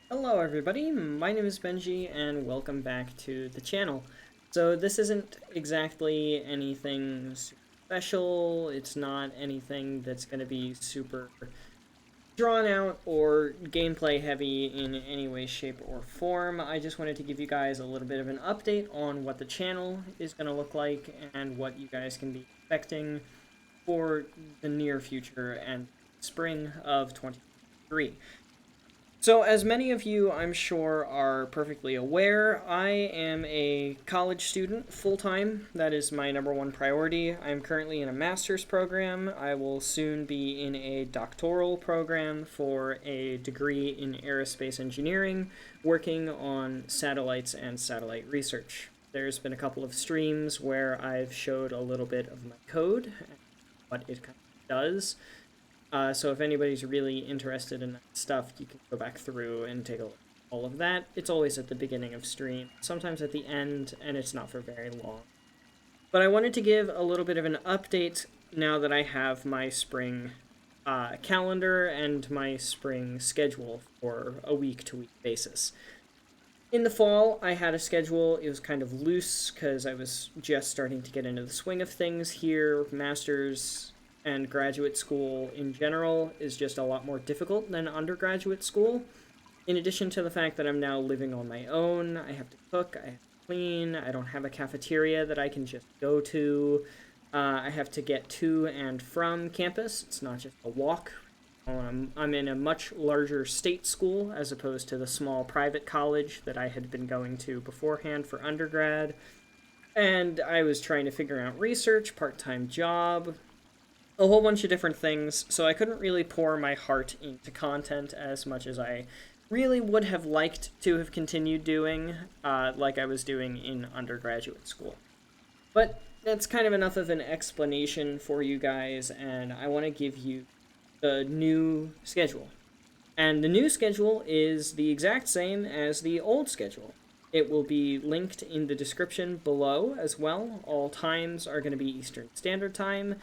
Hello everybody, my name is Benji and welcome back to the channel. So this isn't exactly anything special, it's not anything that's going to be super drawn out or gameplay heavy in any way, shape, or form. I just wanted to give you guys a little bit of an update on what the channel is going to look like and what you guys can be expecting for the near future and spring of 2023. So, as many of you, I'm sure, are perfectly aware, I am a college student full time. That is my number one priority. I'm currently in a master's program. I will soon be in a doctoral program for a degree in aerospace engineering, working on satellites and satellite research. There's been a couple of streams where I've showed a little bit of my code, what it kind of does. So if anybody's really interested in that stuff, you can go back through and take a look at all of that. It's always at the beginning of stream, sometimes at the end, and it's not for very long. But I wanted to give a little bit of an update now that I have my spring calendar and my spring schedule for a week-to-week basis. In the fall, I had a schedule. It was kind of loose because I was just starting to get into the swing of things here. Masters and graduate school in general is just a lot more difficult than undergraduate school. In addition to the fact that I'm now living on my own, I have to cook, I have to clean, I don't have a cafeteria that I can just go to. I have to get to and from campus. It's not just a walk. I'm in a much larger state school as opposed to the small private college that I had been going to beforehand for undergrad. And I was trying to figure out research, part-time job, a whole bunch of different things, so I couldn't really pour my heart into content as much as I really would have liked to have continued doing, like I was doing in undergraduate school. But that's kind of enough of an explanation for you guys, and I want to give you the new schedule. And the new schedule is the exact same as the old schedule. It will be linked in the description below as well. All times are going to be Eastern Standard Time,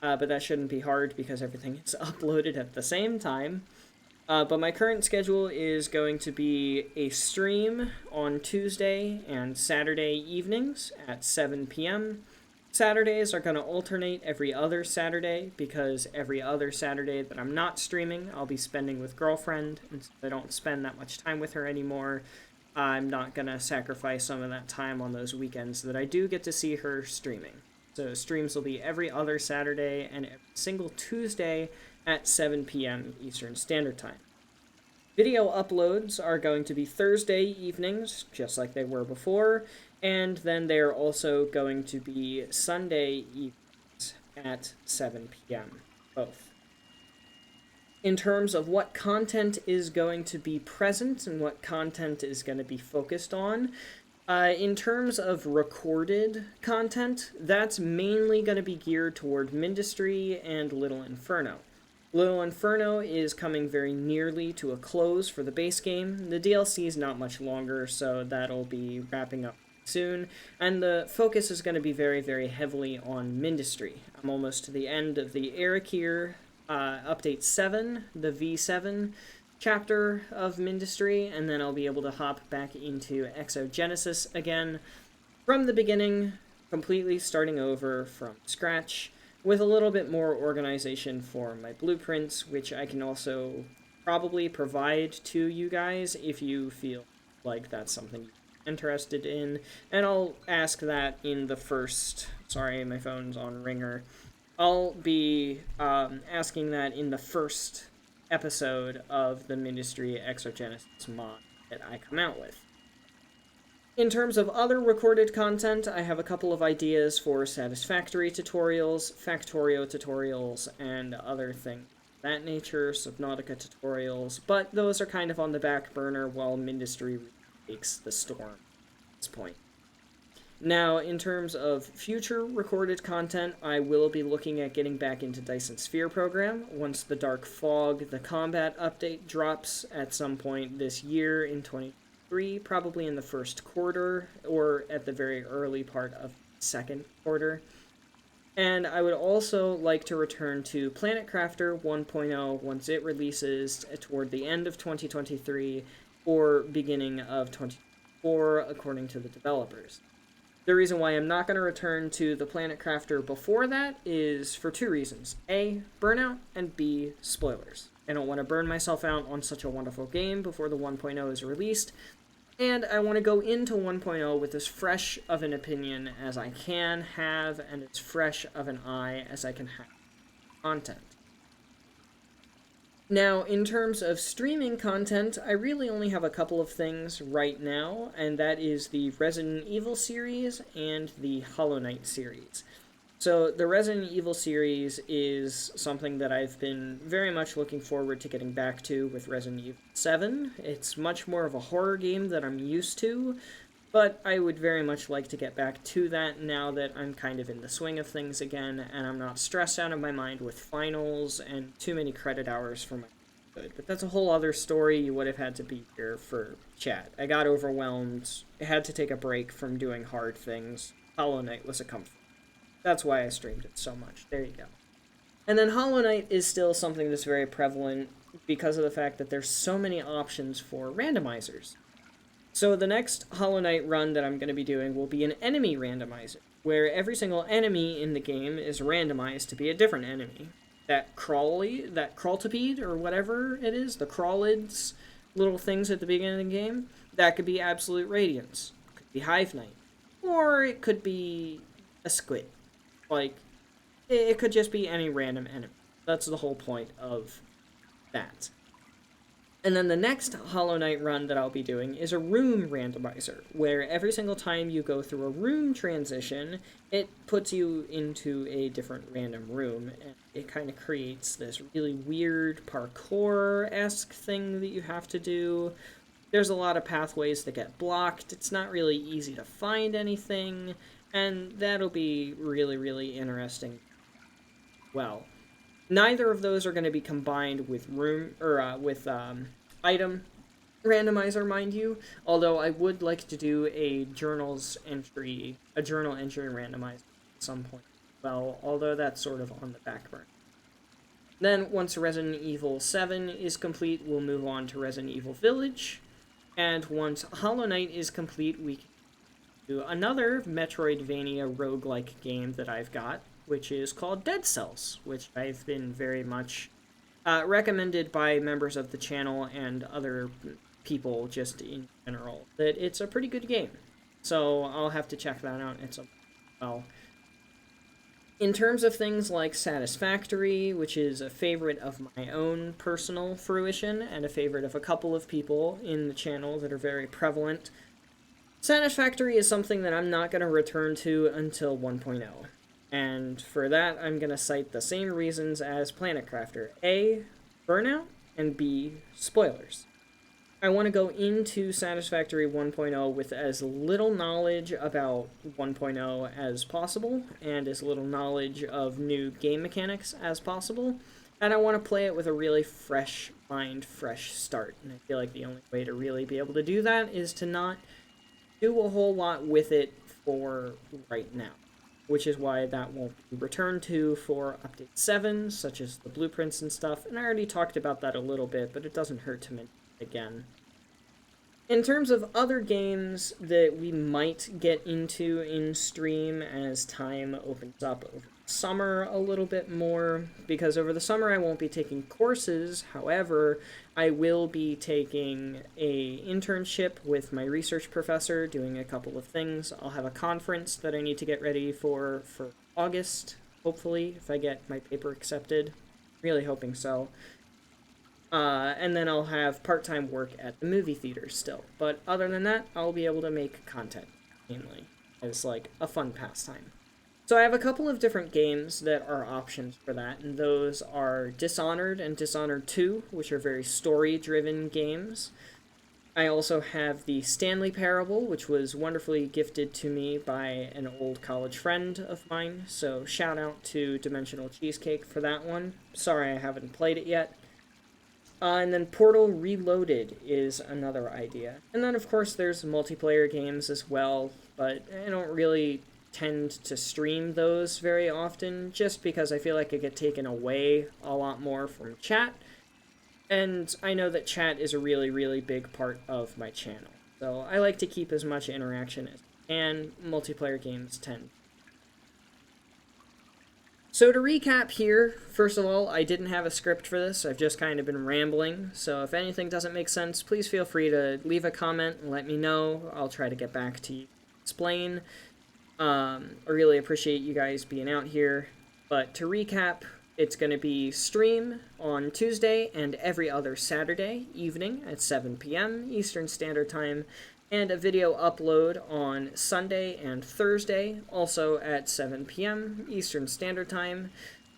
but that shouldn't be hard because everything is uploaded at the same time. But my current schedule is going to be a stream on Tuesday and Saturday evenings at 7 p.m. Saturdays are going to alternate every other Saturday because every other Saturday that I'm not streaming, I'll be spending with girlfriend, and since I don't spend that much time with her anymore, I'm not going to sacrifice some of that time on those weekends that I do get to see her streaming. So streams will be every other Saturday and every single Tuesday at 7 p.m. Eastern Standard Time. Video uploads are going to be Thursday evenings, just like they were before, and then they are also going to be Sunday evenings at 7 p.m. both. In terms of what content is going to be present and what content is going to be focused on, in terms of recorded content, that's mainly going to be geared toward Mindustry and Little Inferno. Little Inferno is coming very nearly to a close for the base game. The DLC is not much longer, so that'll be wrapping up soon. And the focus is going to be very, very heavily on Mindustry. I'm almost to the end of the Arakir Update 7, the V7 chapter of Mindustry, and then I'll be able to hop back into Exogenesis again from the beginning, completely starting over from scratch, with a little bit more organization for my blueprints, which I can also probably provide to you guys if you feel like that's something you're interested in. And I'll ask that in the first... Sorry, my phone's on ringer. I'll be asking that in the first episode of the Mindustry Exogenesis mod that I come out with. In terms of other recorded content, I have a couple of ideas for Satisfactory tutorials, Factorio tutorials, and other things of that nature, Subnautica tutorials, but those are kind of on the back burner while Mindustry takes the storm at this point. Now, in terms of future recorded content, I will be looking at getting back into Dyson Sphere program once the Dark Fog, the combat update, drops at some point this year in 2023, probably in the first quarter, or at the very early part of the second quarter. And I would also like to return to Planet Crafter 1.0 once it releases toward the end of 2023, or beginning of 2024, according to the developers. The reason why I'm not going to return to the Planet Crafter before that is for two reasons. A, burnout, and B, spoilers. I don't want to burn myself out on such a wonderful game before the 1.0 is released, and I want to go into 1.0 with as fresh of an opinion as I can have and as fresh of an eye as I can have content. Now, in terms of streaming content, I really only have a couple of things right now, and that is the Resident Evil series and the Hollow Knight series. So, the Resident Evil series is something that I've been very much looking forward to getting back to with Resident Evil 7. It's much more of a horror game that I'm used to, but I would very much like to get back to that now that I'm kind of in the swing of things again, and I'm not stressed out of my mind with finals and too many credit hours for my good. But that's a whole other story. You would have had to be here for chat. I got overwhelmed. I had to take a break from doing hard things. Hollow Knight was a comfort. That's why I streamed it so much. There you go. And then Hollow Knight is still something that's very prevalent because of the fact that there's so many options for randomizers. So the next Hollow Knight run that I'm going to be doing will be an enemy randomizer, where every single enemy in the game is randomized to be a different enemy. That crawltipede, or whatever it is, the crawlids, little things at the beginning of the game, that could be Absolute Radiance. It could be Hive Knight. Or it could be a squid. Like, it could just be any random enemy. That's the whole point of that. And then the next Hollow Knight run that I'll be doing is a room randomizer, where every single time you go through a room transition, it puts you into a different random room, and it kind of creates this really weird parkour-esque thing that you have to do. There's a lot of pathways that get blocked, it's not really easy to find anything, and that'll be really, really interesting. Well, neither of those are going to be combined with item randomizer, mind you. Although I would like to do a journal entry randomizer at some point. Well, although that's sort of on the back burner. Then once Resident Evil 7 is complete, we'll move on to Resident Evil Village. And once Hollow Knight is complete, we can do another Metroidvania roguelike game that I've got, which is called Dead Cells, which I've been very much recommended by members of the channel and other people just in general, that it's a pretty good game. So I'll have to check that out at some point. Well, in terms of things like Satisfactory, which is a favorite of my own personal fruition and a favorite of a couple of people in the channel that are very prevalent, Satisfactory is something that I'm not going to return to until 1.0. And for that, I'm going to cite the same reasons as Planet Crafter. A, burnout, and B, spoilers. I want to go into Satisfactory 1.0 with as little knowledge about 1.0 as possible, and as little knowledge of new game mechanics as possible, and I want to play it with a really fresh mind, fresh start. And I feel like the only way to really be able to do that is to not do a whole lot with it for right now, which is why that won't be returned to for Update 7, such as the blueprints and stuff, and I already talked about that a little bit, but it doesn't hurt to mention it again. In terms of other games that we might get into in stream as time opens up over the summer a little bit more, because over the summer I won't be taking courses, however, I will be taking a internship with my research professor, doing a couple of things. I'll have a conference that I need to get ready for August, hopefully, if I get my paper accepted. Really hoping so. And then I'll have part-time work at the movie theater still. But other than that, I'll be able to make content, mainly, as like a fun pastime. So I have a couple of different games that are options for that, and those are Dishonored and Dishonored 2, which are very story-driven games. I also have the Stanley Parable, which was wonderfully gifted to me by an old college friend of mine, so shout out to Dimensional Cheesecake for that one. Sorry I haven't played it yet. And then Portal Reloaded is another idea. And then, of course, there's multiplayer games as well, but I don't really tend to stream those very often, just because I feel like I get taken away a lot more from chat. And I know that chat is a really, really big part of my channel. So I like to keep as much interaction as I can. Multiplayer games tend. So to recap here, first of all, I didn't have a script for this. I've just kind of been rambling. So if anything doesn't make sense, please feel free to leave a comment and let me know. I'll try to get back to you, explain. I really appreciate you guys being out here. But to recap, it's going to be stream on Tuesday and every other Saturday evening at 7 p.m. Eastern Standard Time, and a video upload on Sunday and Thursday, also at 7 p.m. Eastern Standard Time.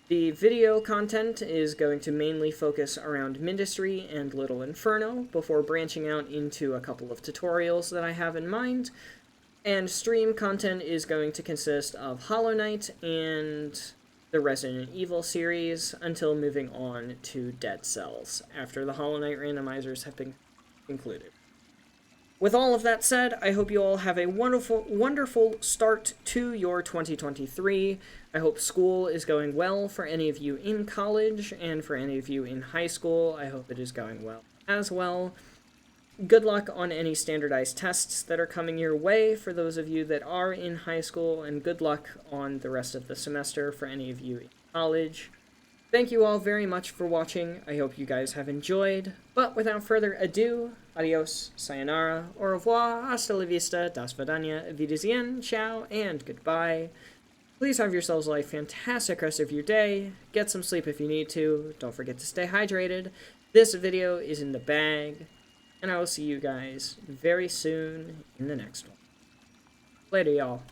The video content is going to mainly focus around Ministry and Little Inferno, before branching out into a couple of tutorials that I have in mind. And stream content is going to consist of Hollow Knight and the Resident Evil series, until moving on to Dead Cells, after the Hollow Knight randomizers have been concluded. With all of that said, I hope you all have a wonderful, wonderful start to your 2023. I hope school is going well for any of you in college, and for any of you in high school, I hope it is going well as well. Good luck on any standardized tests that are coming your way for those of you that are in high school, and good luck on the rest of the semester for any of you in college. Thank you all very much for watching. I hope you guys have enjoyed. But without further ado, adios, sayonara, au revoir, hasta la vista, das vidania, wiedersehen, ciao, and goodbye. Please have yourselves a fantastic rest of your day. Get some sleep if you need to. Don't forget to stay hydrated. This video is in the bag, and I will see you guys very soon in the next one. Later, y'all.